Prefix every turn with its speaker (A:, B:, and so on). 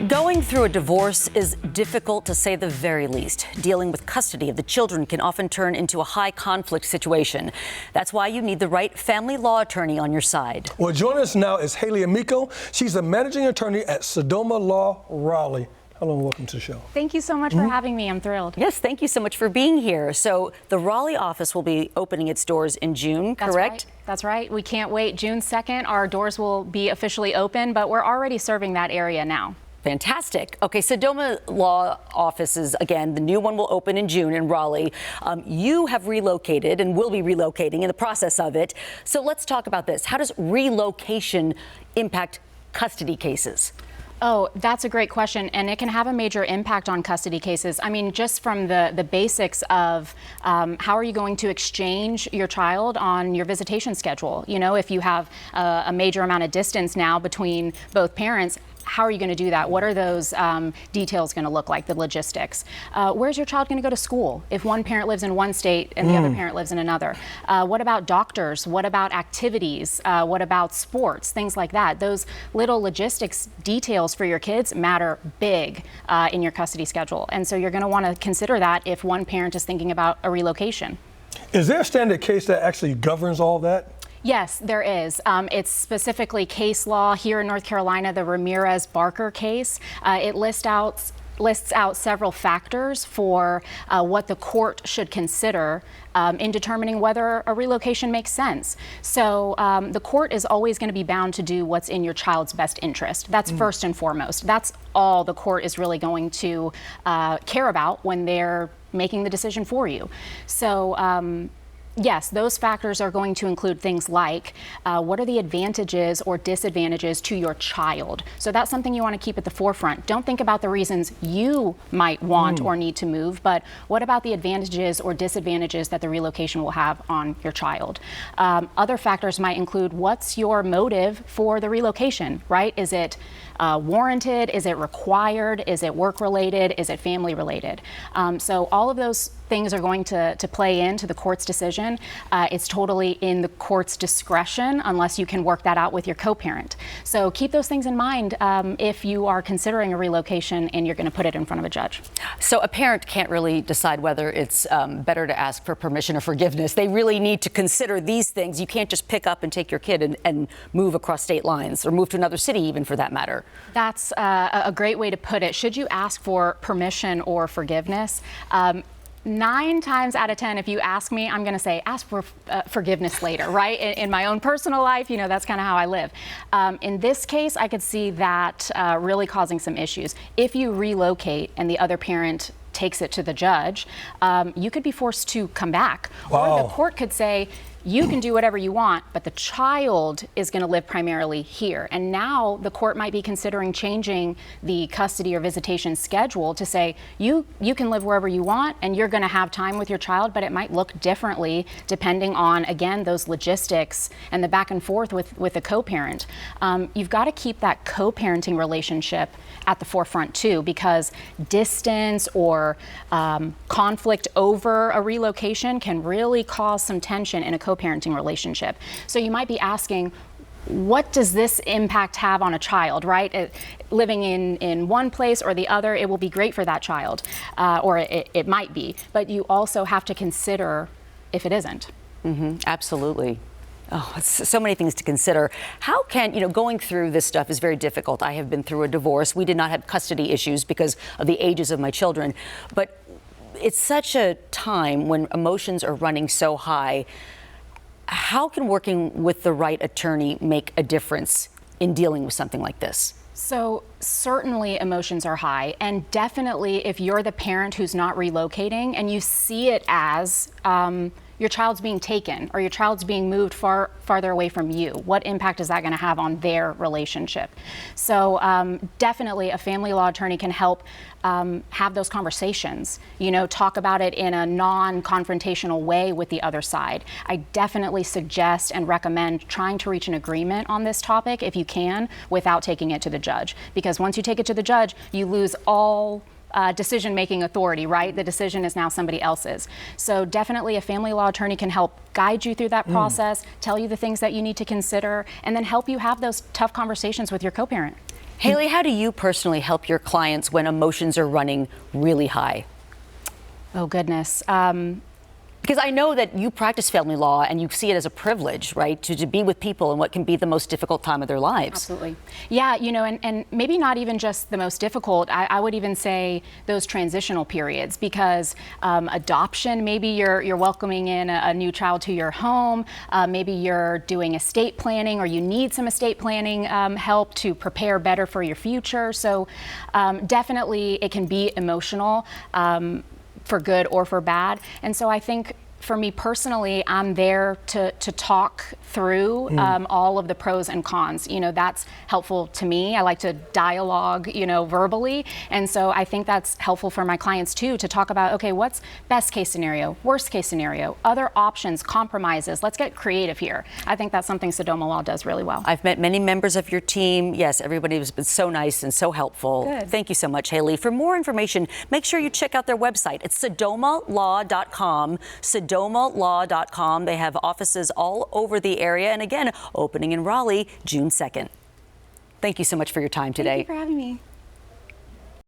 A: Going through a divorce is difficult to say the very least. Dealing with custody of the children can often turn into a high conflict situation. That's why you need the right family law attorney on your side.
B: Well, joining us now is Hailey Amico. She's the managing attorney at Sodoma Law, Raleigh. Hello and welcome to the show.
C: Thank you so much for having me. I'm thrilled.
A: Yes, thank you so much for being here. So the Raleigh office will be opening its doors in June, correct?
C: That's right. We can't wait. June 2nd, our doors will be officially open, but we're already serving that area now.
A: Fantastic. Okay, Sodoma Law offices, again, the new one will open in June in Raleigh. You have relocated and will be relocating in the process of it. So let's talk about this. How does relocation impact custody cases?
C: Oh, that's a great question, and it can have a major impact on custody cases. I mean, just from the basics of how are you going to exchange your child on your visitation schedule? You know, if you have a major amount of distance now between both parents, how are you going to do that? What are those details going to look like, the logistics? Where's your child going to go to school if one parent lives in one state and the other parent lives in another? What about doctors? What about activities? What about sports? Things like that. Those little logistics details for your kids matter big in your custody schedule. And so you're going to want to consider that if one parent is thinking about a relocation.
B: Is there a standard case that actually governs all that?
C: Yes, there is. It's specifically case law here in North Carolina, the Ramirez-Barker case. It lists out several factors for what the court should consider in determining whether a relocation makes sense. So the court is always going to be bound to do what's in your child's best interest. That's first and foremost. That's all the court is really going to care about when they're making the decision for you. So yes, those factors are going to include things like what are the advantages or disadvantages to your child. So that's something you want to keep at the forefront. Don't think about the reasons you might want or need to move, but what about the advantages or disadvantages that the relocation will have on your child? Other factors might include what's your motive for the relocation, right? Is it warranted? Is it required? Is it work-related? Is it family-related? So all of those things are going to play into the court's decision. It's totally in the court's discretion unless you can work that out with your co-parent. So keep those things in mind if you are considering a relocation and you're going to put it in front of a judge.
A: So a parent can't really decide whether it's better to ask for permission or forgiveness. They really need to consider these things. You can't just pick up and take your kid and move across state lines or move to another city even for that matter. That's
C: a great way to put it. Should you ask for permission or forgiveness? 9 times out of 10, if you ask me, I'm going to say, ask for forgiveness later, right? In my own personal life, you know, that's kind of how I live. In this case, I could see that really causing some issues. If you relocate and the other parent takes it to the judge, you could be forced to come back.
B: Wow.
C: Or the court could say, you can do whatever you want, but the child is going to live primarily here. And now the court might be considering changing the custody or visitation schedule to say you can live wherever you want and you're going to have time with your child, but it might look differently depending on, again, those logistics and the back and forth with a co-parent. You've got to keep that co-parenting relationship at the forefront too, because distance or conflict over a relocation can really cause some tension in a co-parenting relationship. So you might be asking, what does this impact have on a child, right? Living in one place or the other, it will be great for that child, or it might be, but you also have to consider if it isn't.
A: Absolutely. Oh, it's so many things to consider. How can, going through this stuff is very difficult. I have been through a divorce. We did not have custody issues because of the ages of my children, but it's such a time when emotions are running so high. How can working with the right attorney make a difference in dealing with something like this?
C: So certainly emotions are high, and definitely if you're the parent who's not relocating and you see it as your child's being taken or your child's being moved farther away from you, what impact is that going to have on their relationship? So definitely a family law attorney can help have those conversations, talk about it in a non-confrontational way with the other side. I definitely suggest and recommend trying to reach an agreement on this topic if you can without taking it to the judge, because once you take it to the judge, you lose all decision-making authority, right? The decision is now somebody else's. So definitely a family law attorney can help guide you through that process, tell you the things that you need to consider, and then help you have those tough conversations with your co-parent.
A: Hailey, how do you personally help your clients when emotions are running really high?
C: Oh, goodness.
A: Because I know that you practice family law and you see it as a privilege, right, to be with people in what can be the most difficult time of their lives.
C: Absolutely. Yeah, and maybe not even just the most difficult. I would even say those transitional periods, because adoption, maybe you're welcoming in a new child to your home. Maybe you're doing estate planning, or you need some estate planning help to prepare better for your future. So definitely it can be emotional. For good or for bad. And so I think for me personally, I'm there to talk through all of the pros and cons. That's helpful to me. I like to dialogue, verbally. And so I think that's helpful for my clients too, to talk about, okay, what's best case scenario, worst case scenario, other options, compromises. Let's get creative here. I think that's something Sodoma Law does really well.
A: I've met many members of your team. Yes, everybody has been so nice and so helpful.
C: Good.
A: Thank you so much, Hailey. For more information, make sure you check out their website. It's sodomalaw.com. sodomalaw.com. They have offices all over the area, and again, opening in Raleigh, June 2nd. Thank you so much for your time today.
C: Thank you for having me.